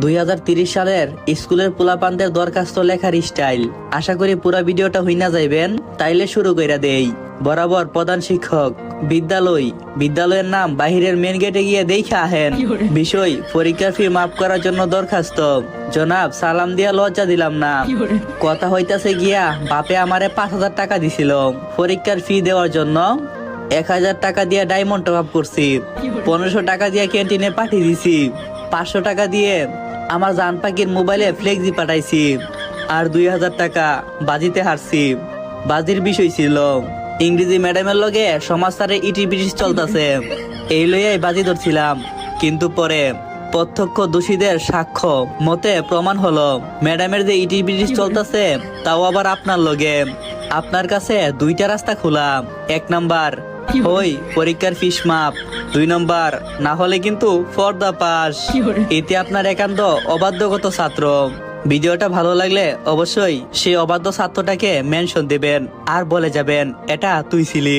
2030 সালের স্কুলের পোলাপানদের দরখাস্ত লেখার স্টাইল। আশা করি পুরো ভিডিওটা হইনা যাইবেন, তাইলে শুরু কইরা দেই। বরাবর প্রধান শিক্ষক, বিদ্যালয়ের নাম বাহিরের মেন গেটে গিয়ে দেখে আহেন। বিষয় পরীক্ষার ফি মাফ করার জন্য দরখাস্ত। জনাব, সালাম দিয়া লজ্জা দিলাম না। কথা হইতাছে গিয়া বাপে আমারে 5,000 টাকা দিছিল পরীক্ষার ফি দেওয়ার জন্য। 1,000 টাকা দিয়ে ডায়মন্ড টপ আপ করছি, 1500 টাকা দিয়ে ক্যান্টিনে পাঠিয়ে দিছি, 500 টাকা দিয়ে আমার জান পাখির মোবাইলে ফ্লেক্সি পাঠাইছি, আর 2,000 টাকা বাজিতে হারছি। বাজির বিষয় ছিল ইংরেজি ম্যাডামের লগে সমাজতারে ইটিপিটিস চলতেছে, এই লইয়াই বাজি ধরছিলাম। কিন্তু পরে প্রত্যক্ষ দোষীদের সাক্ষ্য মতে প্রমাণ হলো ম্যাডামের যে ইটিপিটিস চলতেছে তাও আবার আপনার লগে। আপনার কাছে দুইটা রাস্তা খোলা। 1 নাম্বার, ওই পরীক্ষার ফিস মাপ। 2 নম্বর, না হলে কিন্তু ফর দা পাস। এতে আপনার একান্ত অবাধ্যগত ছাত্র। ভিডিওটা ভালো লাগলে অবশ্যই সেই অবাধ্য ছাত্রটাকে মেনশন দিবেন আর বলে যাবেন এটা তুই ছিলি।